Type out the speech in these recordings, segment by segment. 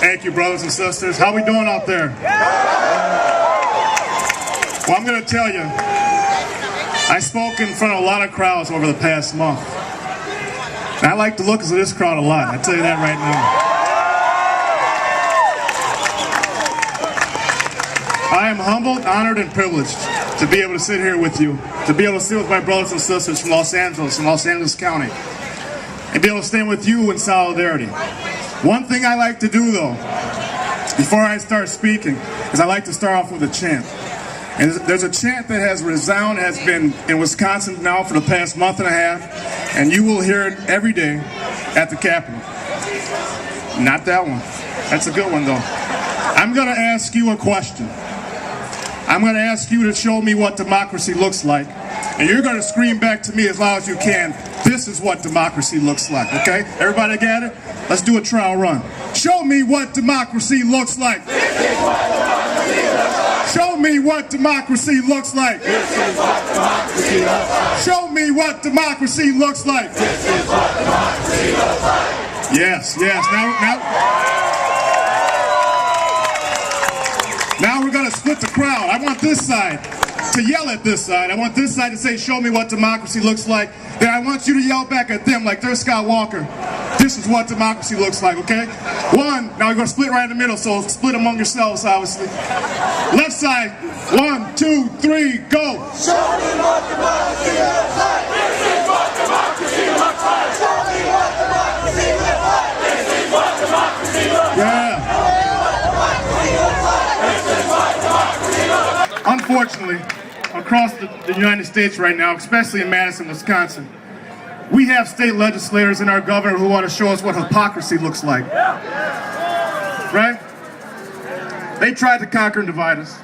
Thank you, brothers and sisters. How we doing out there? Well, I'm going to tell you, I spoke in front of a lot of crowds over the past month. And I like the looks of this crowd a lot. I tell you that right now. I am humbled, honored, and privileged to be able to sit here with you, to be able to sit with my brothers and sisters from Los Angeles County, and be able to stand with you in solidarity. One thing I like to do, though, before I start speaking, is I like to start off with a chant. And there's a chant that has been in Wisconsin now for the past month and a half, and you will hear it every day at the Capitol. Not that one. That's a good one, though. I'm going to ask you a question. I'm going to ask you to show me what democracy looks like, and you're going to scream back to me as loud as you can, this is what democracy looks like, okay? Everybody got it? Let's do a trial run. Show me what democracy looks like. This is what democracy looks like. Show me what democracy looks like. This is what democracy looks like. Show me what democracy looks like. This is what democracy looks like. Yes. Now we're going to split the crowd. I want this side to yell at this side. I want this side to say, show me what democracy looks like. Then I want you to yell back at them like they're Scott Walker. This is what democracy looks like, okay? One, now we're going to split right in the middle, so split among yourselves, obviously. Left side, 1, 2, 3, go. Show me what democracy looks like. This is what democracy looks like. Show me what democracy looks like. This is what democracy looks like. Yeah. Unfortunately, across the United States right now, especially in Madison, Wisconsin, we have state legislators and our governor who want to show us what hypocrisy looks like. Right? They tried to conquer and divide us.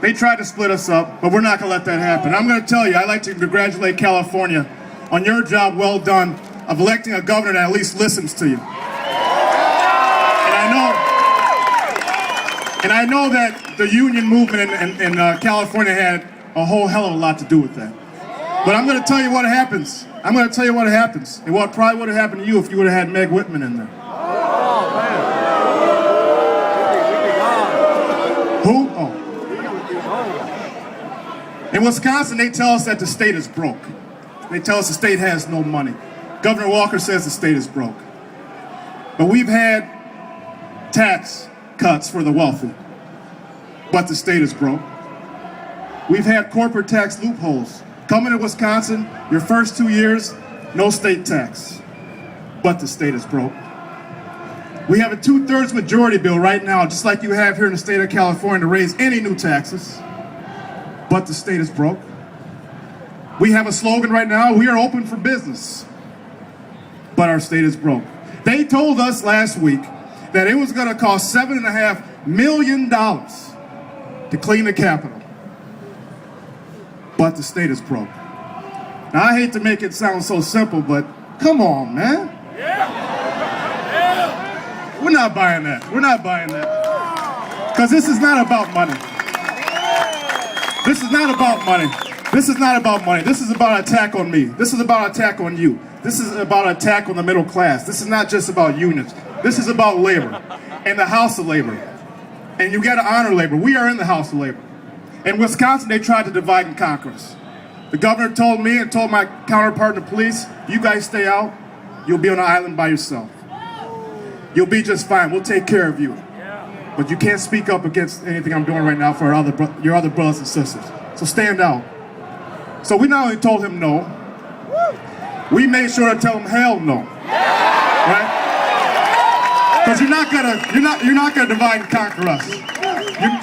They tried to split us up, but we're not going to let that happen. I'm going to tell you, I'd like to congratulate California on your job well done of electing a governor that at least listens to you. And I know that the union movement in California had a whole hell of a lot to do with that. But I'm going to tell you what happens. I'm going to tell you what happens. And what probably would have happened to you if you would have had Meg Whitman in there. Who? Oh. In Wisconsin, they tell us that the state is broke. They tell us the state has no money. Governor Walker says the state is broke. But we've had tax cuts for the wealthy, but the state is broke. We've had corporate tax loopholes. Coming to Wisconsin, your first 2 years, no state tax, but the state is broke. We have a 2/3 majority bill right now, just like you have here in the state of California, to raise any new taxes, but the state is broke. We have a slogan right now, we are open for business, but our state is broke. They told us last week that it was going to cost $7.5 million to clean the Capitol. But the state is broke. Now, I hate to make it sound so simple, but come on, man. We're not buying that. We're not buying that. Because this is not about money. This is not about money. This is not about money. This is about an attack on me. This is about an attack on you. This is about an attack on the middle class. This is not just about unions. This is about labor and the House of Labor. And you got to honor labor. We are in the House of Labor. In Wisconsin, they tried to divide and conquer us. The governor told me and told my counterpart in the police, you guys stay out, you'll be on an island by yourself. You'll be just fine. We'll take care of you. But you can't speak up against anything I'm doing right now for your other brothers and sisters. So stand out. So we not only told him no, we made sure to tell him hell no. Right? Because you're not gonna divide and conquer us.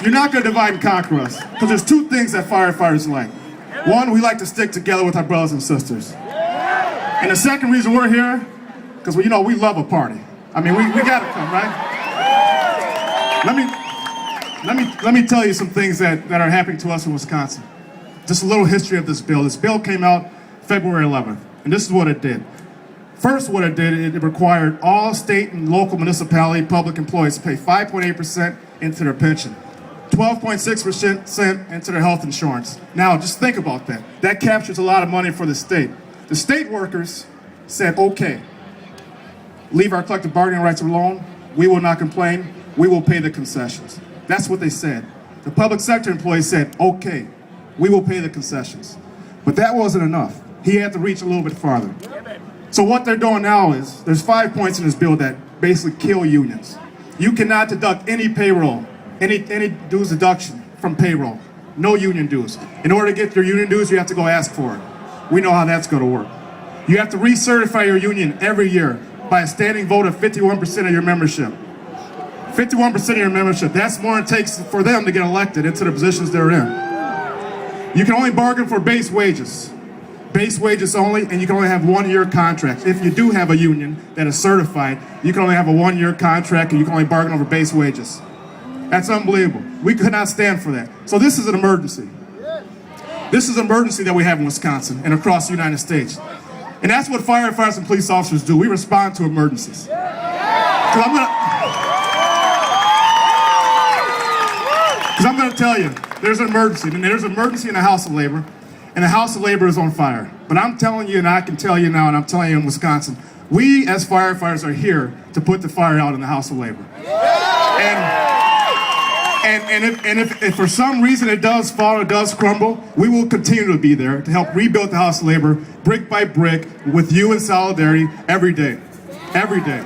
You're not gonna divide and conquer us. Because there's two things that firefighters like. One, we like to stick together with our brothers and sisters. And the second reason we're here, because we love a party. I mean, we gotta come, right? Let me tell you some things that are happening to us in Wisconsin. Just a little history of this bill. This bill came out February 11th, and this is what it did. First, what it did, it required all state and local municipality public employees to pay 5.8% into their pension, 12.6% into their health insurance. Now, just think about that. That captures a lot of money for the state. The state workers said, okay, leave our collective bargaining rights alone. We will not complain. We will pay the concessions. That's what they said. The public sector employees said, okay, we will pay the concessions. But that wasn't enough. He had to reach a little bit farther. So what they're doing now is, there's 5 points in this bill that basically kill unions. You cannot deduct any payroll, any dues deduction from payroll. No union dues. In order to get your union dues, you have to go ask for it. We know how that's going to work. You have to recertify your union every year by a standing vote of 51% of your membership. 51% of your membership. That's more than it takes for them to get elected into the positions they're in. You can only bargain for base wages. Base wages only, and you can only have 1-year contracts. If you do have a union that is certified, you can only have a 1-year contract and you can only bargain over base wages. That's unbelievable. We could not stand for that. So this is an emergency. This is an emergency that we have in Wisconsin and across the United States. And that's what firefighters and police officers do. We respond to emergencies. So I'm going to tell you, there's an emergency. And there's an emergency in the House of Labor. And the House of Labor is on fire. But I'm telling you, and I can tell you now, and I'm telling you in Wisconsin, we as firefighters are here to put the fire out in the House of Labor. And if for some reason it does fall or does crumble, we will continue to be there to help rebuild the House of Labor brick by brick with you in solidarity every day. Every day.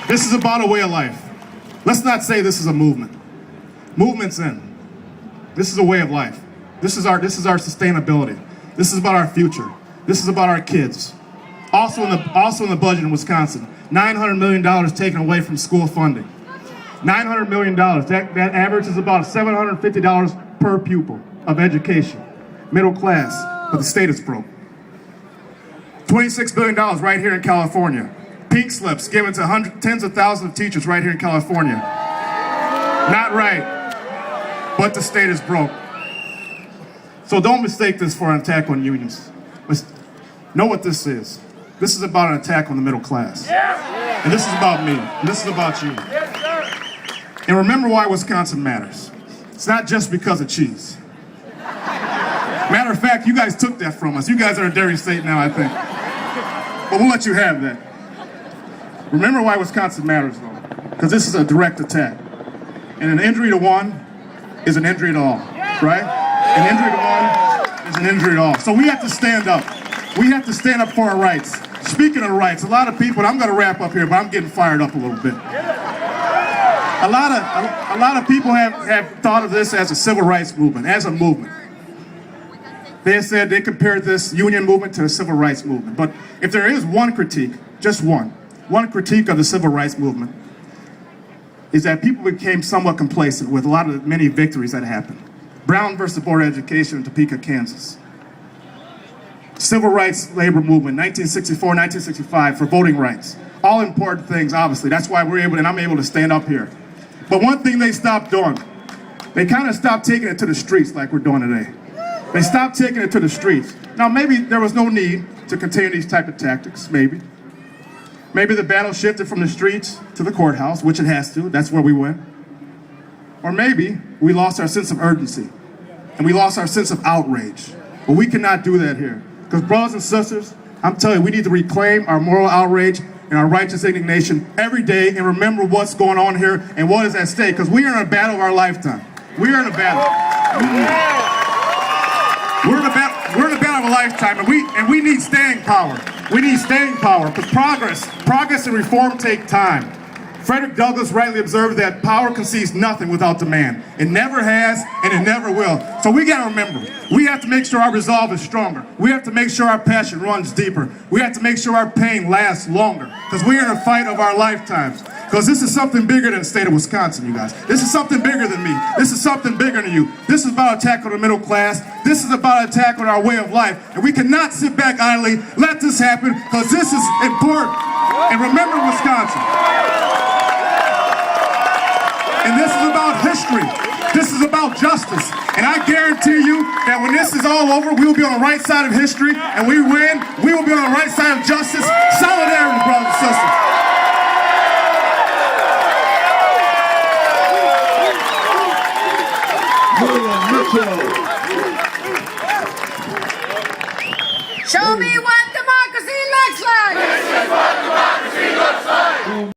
This is about a way of life. Let's not say this is a movement. Movement's in. This is a way of life. This is our sustainability. This is about our future. This is about our kids. Also in the budget in Wisconsin, $900 million taken away from school funding. $900 million. That average is about $750 per pupil of education. Middle class, but the state is broke. $26 billion right here in California. Pink slips given to tens of thousands of teachers right here in California. Not right. But the state is broke. So don't mistake this for an attack on unions. Know what this is. This is about an attack on the middle class. And this is about me. And this is about you. And remember why Wisconsin matters. It's not just because of cheese. Matter of fact, you guys took that from us. You guys are a dairy state now, I think. But we'll let you have that. Remember why Wisconsin matters, though. Because this is a direct attack. And an injury to one is an injury to all, right? An injury to one is an injury to all. So we have to stand up. We have to stand up for our rights. Speaking of rights, a lot of people, and I'm going to wrap up here, but I'm getting fired up a little bit. A lot of people have thought of this as a civil rights movement, as a movement. They said they compared this union movement to a civil rights movement. But if there is one critique, just one critique of the civil rights movement, is that people became somewhat complacent with a lot of the many victories that happened. Brown versus Board of Education in Topeka, Kansas. Civil rights labor movement, 1964, 1965, for voting rights. All important things, obviously. That's why we're able, and I'm able to stand up here. But one thing they stopped doing, they kind of stopped taking it to the streets like we're doing today. They stopped taking it to the streets. Now, maybe there was no need to continue these type of tactics, maybe. Maybe the battle shifted from the streets to the courthouse, which it has to. That's where we went. Or maybe we lost our sense of urgency, and we lost our sense of outrage. But we cannot do that here. Because brothers and sisters, I'm telling you, we need to reclaim our moral outrage and our righteous indignation every day and remember what's going on here and what is at stake. Because we are in a battle of our lifetime. We are in a battle. We're in a battle of a lifetime, and we need staying power. We need staying power because progress and reform take time. Frederick Douglass rightly observed that power concedes nothing without demand. It never has, and it never will. So we got to remember, we have to make sure our resolve is stronger. We have to make sure our passion runs deeper. We have to make sure our pain lasts longer because we're in a fight of our lifetimes. Because this is something bigger than the state of Wisconsin, you guys. This is something bigger than me. This is something bigger than you. This is about attack on the middle class. This is about attack on our way of life. And we cannot sit back idly, let this happen, because this is important. And remember Wisconsin. And this is about history. This is about justice. And I guarantee you that when this is all over, we will be on the right side of history. And we win. We will be on the right side of justice. Solidarity, brothers.